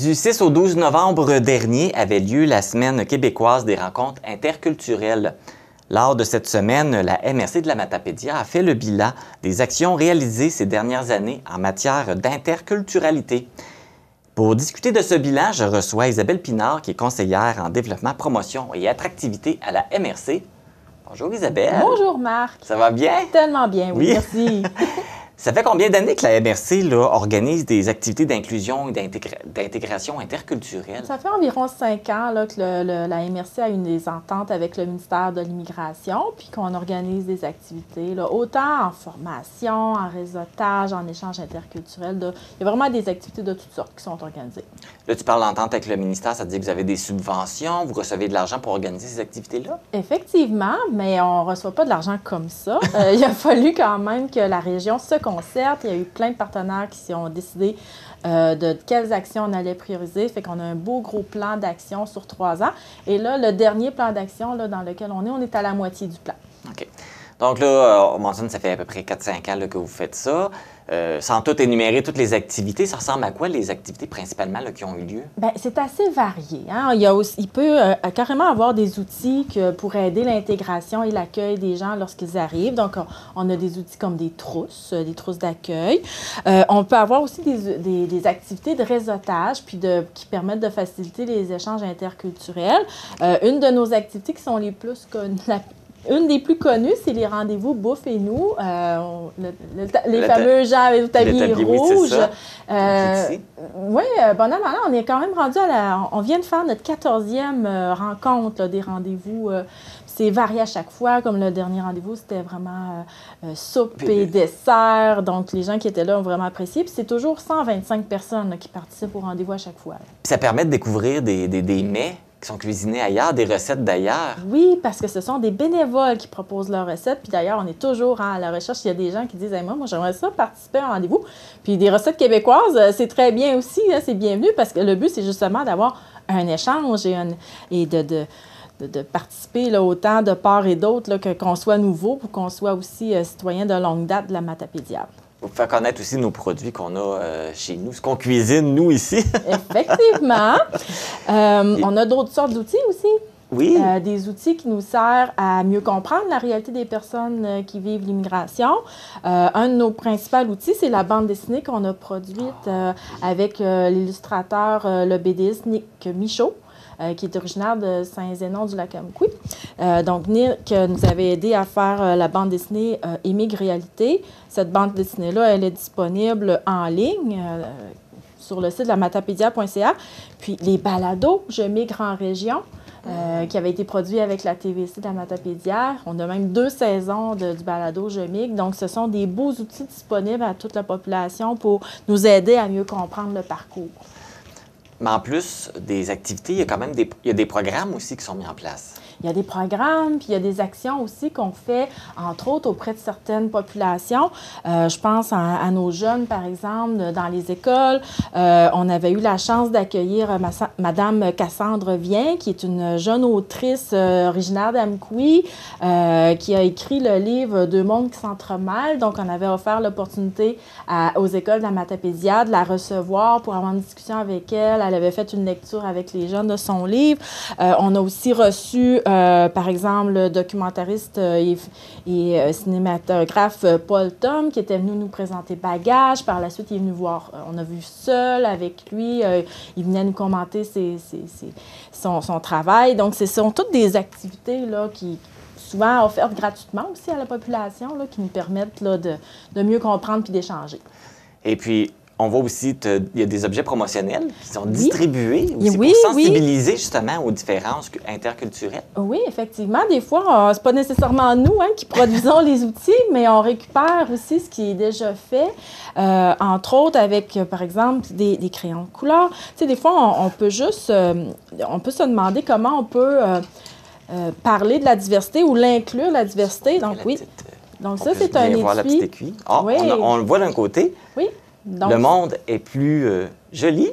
Du 6 au 12 novembre dernier avait lieu la Semaine québécoise des rencontres interculturelles. Lors de cette semaine, la MRC de la Matapédia a fait le bilan des actions réalisées ces dernières années en matière d'interculturalité. Pour discuter de ce bilan, je reçois Isabelle Pinard, qui est conseillère en développement, promotion et attractivité à la MRC. Bonjour Isabelle. Bonjour Marc. Ça va bien? Tellement bien, oui. Merci. Ça fait combien d'années que la MRC organise des activités d'inclusion et d'intégration interculturelle? Ça fait environ 5 ans là, que la MRC a une des ententes avec le ministère de l'Immigration, puis qu'on organise des activités, là, autant en formation, en réseautage, en échange interculturel. Là. Il y a vraiment des activités de toutes sortes qui sont organisées. Là, tu parles d'entente avec le ministère, ça veut dire que vous avez des subventions, vous recevez de l'argent pour organiser ces activités-là? Effectivement, mais on ne reçoit pas de l'argent comme ça. Il a fallu quand même que la région se concerte. Il y a eu plein de partenaires qui ont décidé de quelles actions on allait prioriser. Fait qu'on a un beau gros plan d'action sur 3 ans. Et là, le dernier plan d'action dans lequel on est à la moitié du plan. OK. Donc là, on mentionne que ça fait à peu près 4-5 ans là, que vous faites ça. Sans tout énumérer toutes les activités, ça ressemble à quoi les activités principalement là, qui ont eu lieu? Bien, c'est assez varié. Hein? Il peut carrément avoir des outils pour aider l'intégration et l'accueil des gens lorsqu'ils arrivent. Donc, on a des outils comme des trousses d'accueil. On peut avoir aussi des activités de réseautage puis qui permettent de faciliter les échanges interculturels. Une de nos activités qui sont les plus connues, une des plus connues, c'est les rendez-vous Bouffe et nous, les fameux gens avec le tablier rouge. Oui, bon an, on est quand même rendu on vient de faire notre 14e rencontre là, des rendez-vous. C'est varié à chaque fois, comme le dernier rendez-vous, c'était vraiment soupe et dessert. Donc, les gens qui étaient là ont vraiment apprécié. Puis c'est toujours 125 personnes là, qui participent au rendez-vous à chaque fois. Puis ça permet de découvrir des mets qui sont cuisinés ailleurs, des recettes d'ailleurs. Oui, parce que ce sont des bénévoles qui proposent leurs recettes. Puis d'ailleurs, on est toujours à la recherche. Il y a des gens qui disent hey, « Moi, j'aimerais ça participer à un rendez-vous. » Puis des recettes québécoises, c'est très bien aussi. Hein, c'est bienvenu parce que le but, c'est justement d'avoir un échange et de participer là, autant de part et d'autre qu'on soit nouveau ou qu'on soit aussi citoyen de longue date de la Matapédia. Vous faire connaître aussi nos produits qu'on a chez nous, ce qu'on cuisine, nous, ici. Effectivement. On a d'autres sortes d'outils aussi. Oui. Des outils qui nous servent à mieux comprendre la réalité des personnes qui vivent l'immigration. Un de nos principaux outils, c'est la bande dessinée qu'on a produite avec l'illustrateur, le BDiste Nick Michaud. Qui est originaire de Saint-Zénon-du-Lac-Amqui. Donc, Nick nous avait aidé à faire la bande dessinée Émigre Réalité. Cette bande dessinée-là, elle est disponible en ligne sur le site de la matapédia.ca. Puis, les balados Je migre en région, qui avait été produit avec la TVC de la Matapédia. On a même 2 saisons du balado Je migre. Donc, ce sont des beaux outils disponibles à toute la population pour nous aider à mieux comprendre le parcours. Mais en plus des activités, il y a quand même des programmes aussi qui sont mis en place. Il y a des programmes, puis il y a des actions aussi qu'on fait, entre autres, auprès de certaines populations. Je pense à nos jeunes, par exemple, dans les écoles. On avait eu la chance d'accueillir Madame Cassandre Vien, qui est une jeune autrice originaire d'Amqui, qui a écrit le livre « Deux mondes qui s'entremêlent ». Donc, on avait offert l'opportunité aux écoles de la Matapédia de la recevoir pour avoir une discussion avec elle. Elle avait fait une lecture avec les jeunes de son livre. On a aussi reçu par exemple, le documentariste et cinématographe Paul Tom, qui était venu nous présenter Bagages. Par la suite, il est venu voir, on a vu Seul avec lui. Il venait nous commenter son travail. Donc, ce sont toutes des activités là, qui souvent offertes gratuitement aussi à la population, là, qui nous permettent là, de mieux comprendre puis d'échanger. Et puis, on voit aussi qu'il y a des objets promotionnels qui sont distribués aussi pour sensibiliser justement aux différences interculturelles. Oui, effectivement. Des fois, c'est pas nécessairement nous qui produisons les outils, mais on récupère aussi ce qui est déjà fait, entre autres avec, par exemple, des crayons de couleur. Tu sais, des fois, on peut juste, on peut se demander comment on peut parler de la diversité ou l'inclure, la diversité. Donc, oui. Donc, ça, c'est un étui. Voir la petite aiguille. Ah, oui. On le voit d'un côté. Oui. Donc, le monde est plus joli,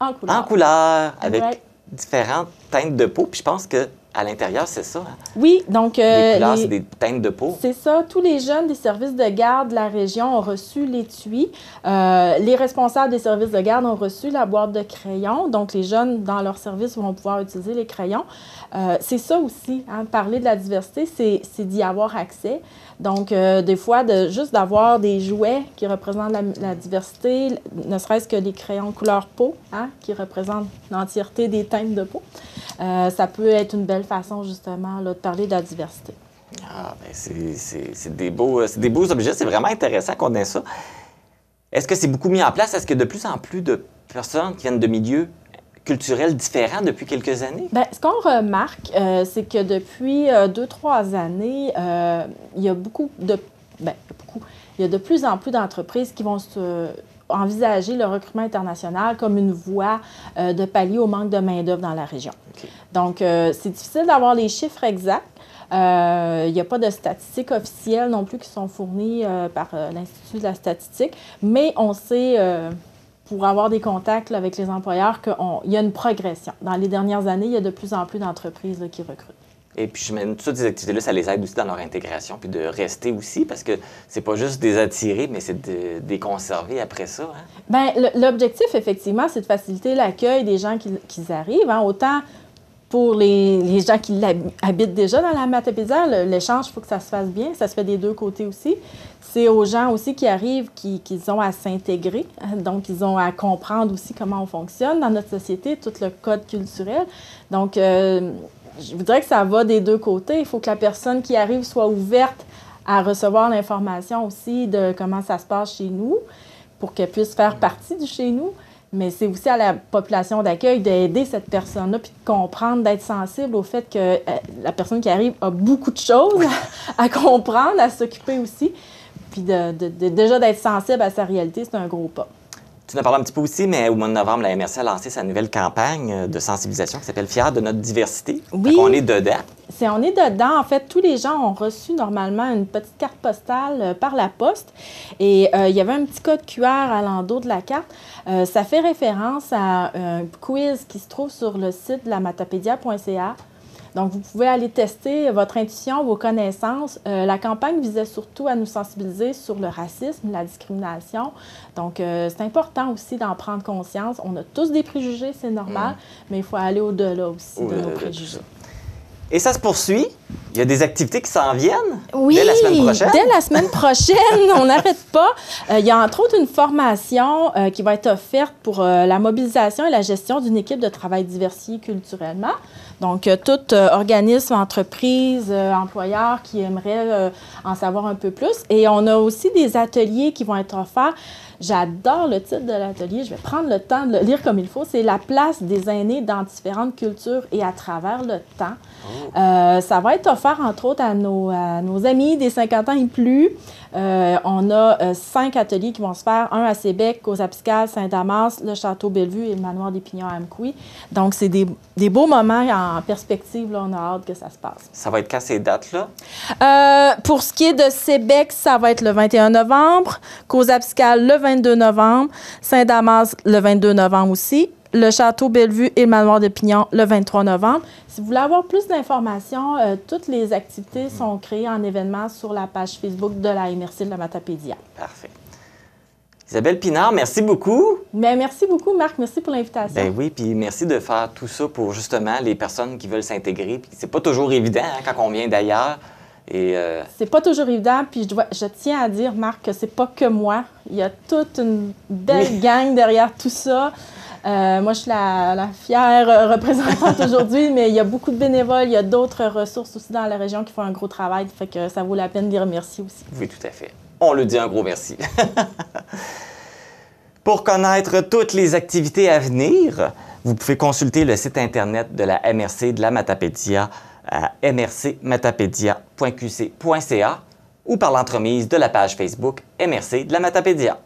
en couleur, avec différentes teintes de peau. Puis je pense que à l'intérieur, c'est ça? Hein? Oui, donc... les couleurs, c'est des teintes de peau? C'est ça. Tous les jeunes des services de garde de la région ont reçu l'étui. Les responsables des services de garde ont reçu la boîte de crayons. Donc, les jeunes, dans leur service, vont pouvoir utiliser les crayons. C'est ça aussi, hein, parler de la diversité, c'est d'y avoir accès. Donc, des fois, juste d'avoir des jouets qui représentent la diversité, ne serait-ce que des crayons couleur peau, hein, qui représentent l'entièreté des teintes de peau. Ça peut être une belle façon, justement, là, de parler de la diversité. Ah, bien, c'est des beaux objets. C'est vraiment intéressant qu'on ait ça. Est-ce que c'est beaucoup mis en place? Est-ce que de plus en plus de personnes qui viennent de milieux culturels différents depuis quelques années? Bien, ce qu'on remarque, c'est que depuis 2-3 années, il y a il y a de plus en plus d'entreprises qui vont envisager le recrutement international comme une voie de pallier au manque de main-d'œuvre dans la région. Okay. Donc, c'est difficile d'avoir les chiffres exacts. Il n'y a pas de statistiques officielles non plus qui sont fournies par l'Institut de la statistique, mais on sait, pour avoir des contacts là, avec les employeurs, qu'il y a une progression. Dans les dernières années, il y a de plus en plus d'entreprises là, qui recrutent. Et puis, je mène toutes ces activités-là, ça les aide aussi dans leur intégration, puis de rester aussi, parce que c'est pas juste des attirer, mais c'est de les conserver après ça. Hein? Bien, l'objectif, effectivement, c'est de faciliter l'accueil des gens qui arrivent, hein, autant pour les gens qui habitent déjà dans la Matapédia, l'échange, il faut que ça se fasse bien, ça se fait des deux côtés aussi. C'est aux gens aussi qui arrivent qu'ils ont à s'intégrer, donc ils ont à comprendre aussi comment on fonctionne dans notre société, tout le code culturel. Donc, je vous dirais que ça va des deux côtés. Il faut que la personne qui arrive soit ouverte à recevoir l'information aussi de comment ça se passe chez nous pour qu'elle puisse faire partie du chez nous. Mais c'est aussi à la population d'accueil d'aider cette personne-là puis de comprendre, d'être sensible au fait que la personne qui arrive a beaucoup de choses à comprendre, à s'occuper aussi. Puis déjà d'être sensible à sa réalité, c'est un gros pas. Tu en as parlé un petit peu aussi, mais au mois de novembre, la MRC a lancé sa nouvelle campagne de sensibilisation qui s'appelle « Fiers de notre diversité ». Oui. On est dedans. On est dedans. En fait, tous les gens ont reçu normalement une petite carte postale par la poste. Et il y avait un petit code QR à l'endos de la carte. Ça fait référence à un quiz qui se trouve sur le site de la matapédia.ca. Donc, vous pouvez aller tester votre intuition, vos connaissances. La campagne visait surtout à nous sensibiliser sur le racisme, la discrimination. Donc, c'est important aussi d'en prendre conscience. On a tous des préjugés, c'est normal, mais il faut aller au-delà aussi de nos préjugés. Et ça se poursuit. Il y a des activités qui s'en viennent dès la semaine prochaine. Dès la semaine prochaine, on n'arrête pas. Il y a entre autres une formation qui va être offerte pour la mobilisation et la gestion d'une équipe de travail diversifiée culturellement. Donc, tout organisme, entreprise, employeur qui aimerait en savoir un peu plus. Et on a aussi des ateliers qui vont être offerts. J'adore le titre de l'atelier. Je vais prendre le temps de le lire comme il faut. C'est « La place des aînés dans différentes cultures et à travers le temps ». Ça va être offert, entre autres, à nos amis des 50 ans et plus. On a 5 ateliers qui vont se faire. Un à Sébec, Causapiscal, Saint-Damas, le Château Bellevue et le Manoir des Pignons à Amkoui. Donc, c'est des beaux moments en perspective. Là, on a hâte que ça se passe. Ça va être quand ces dates-là? Pour ce qui est de Sébec, ça va être le 21 novembre. Causapiscal, le 22 novembre. Saint-Damas, le 22 novembre aussi. Le Château Bellevue et le Manoir de Pignon, le 23 novembre. Si vous voulez avoir plus d'informations, toutes les activités sont créées en événements sur la page Facebook de la MRC de la Matapédia. Parfait. Isabelle Pinard, merci beaucoup. Bien, merci beaucoup, Marc. Merci pour l'invitation. Ben oui, puis merci de faire tout ça pour justement les personnes qui veulent s'intégrer. Puis c'est pas toujours évident hein, quand on vient d'ailleurs. C'est pas toujours évident, puis je tiens à dire, Marc, que c'est pas que moi. Il y a toute une belle gang derrière tout ça. Moi, je suis la fière représentante aujourd'hui, mais il y a beaucoup de bénévoles, il y a d'autres ressources aussi dans la région qui font un gros travail, fait que ça vaut la peine de les remercier aussi. Oui, tout à fait. On le dit un gros merci. Pour connaître toutes les activités à venir, vous pouvez consulter le site Internet de la MRC de la Matapédia à mrcmatapédia.qc.ca ou par l'entremise de la page Facebook MRC de la Matapédia.